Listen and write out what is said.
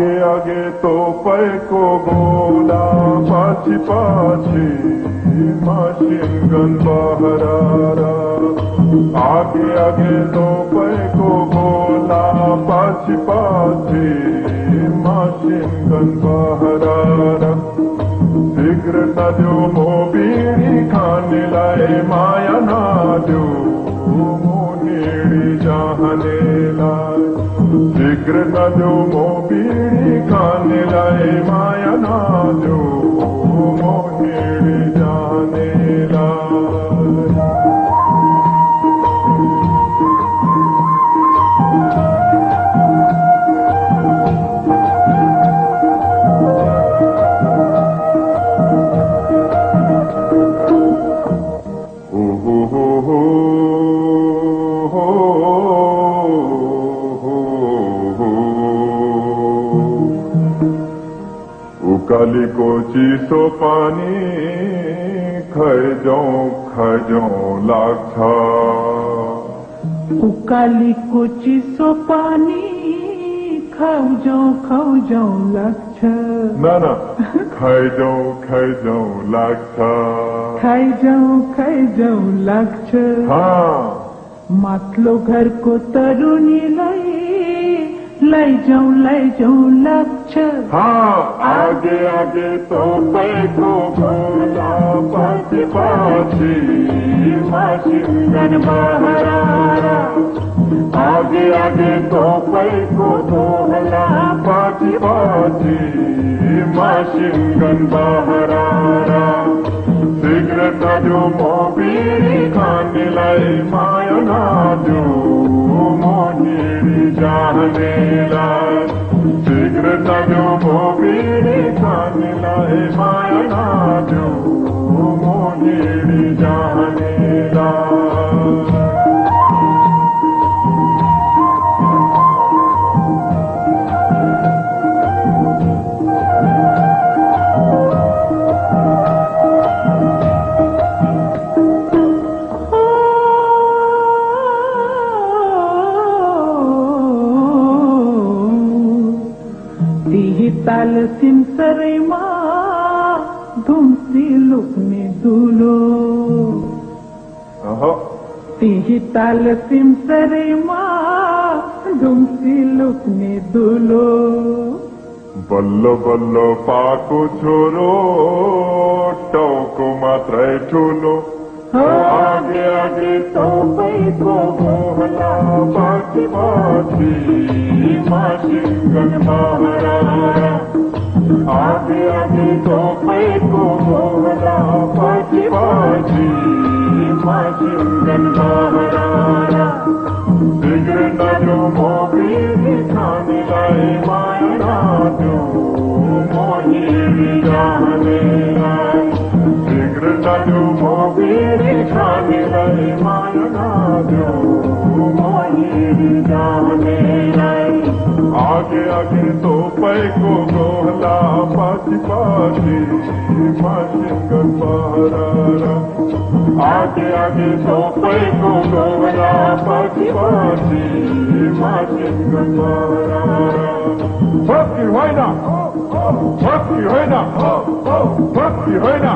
आगे आगे तोपै को गोला पछि पछि मसिन गन बहरारा आगे आगे तोपै को गोला पछि पछि मसिन गन बहरारा शीघ्र नद्यो मो बीड़ी खानेलाई माया नद्यो मो नेड़ी चाहनेलाई शीघ्र नद्यो मो बीड़ी खानेलाई माया नद्यो मो नेड़ी चाहनेलाई उकालीको चिसो पानी खैजौं लाग्छ उकालीको चिसो पानी खौजौं लाग्छ न खैजौं लाग्छ खैजौं लाग्छ माथिल्लो घरको तरुनीलाई लैजाउँ लाग्छ आगे आगे तोपैको गोला पछि पछि मसिन गन बहरारा आगे आगे तोपैको गोला पछि पछि मसिन गन बहरारा शीघ्र नद्यो मो बीड़ी खानेलाई माया नद्यो मो नेड़ी चाहनेलाई शीघ्र नद्यो मो बीड़ी खानेलाई माया नद्यो मो नेड़ी चाहनेलाई ताल सिमसरैमा धुम्सी लुक्ने दुलो तिही ताल सिमसरैमा धुम्सी लुक्ने दुलो बल्लो बल्लो पाको छोरो टाउको मात्रै ठुलो आगे आगे तोपैको गोला पछि पछि मसिन गन बहरारा आगे आगे तोपैको गोला पछि पछि मसिन गन बहरारा शीघ्र नद्यो मो बीड़ी खानेलाई माया नद्यो मो नेड़ी चाहनेलाई शीघ्र नद्यो मो बीड़ी खानेलाई माया नद्यो मो नेड़ी चाहनेलाई आगे आगे तोपैको गोला पछि पछि मसिन गन बहरारा आगे आगे तोपैको गोला पछि पछि मसिन गन बहरारा भक्ति होइन भक्ति होइन भक्ति होइन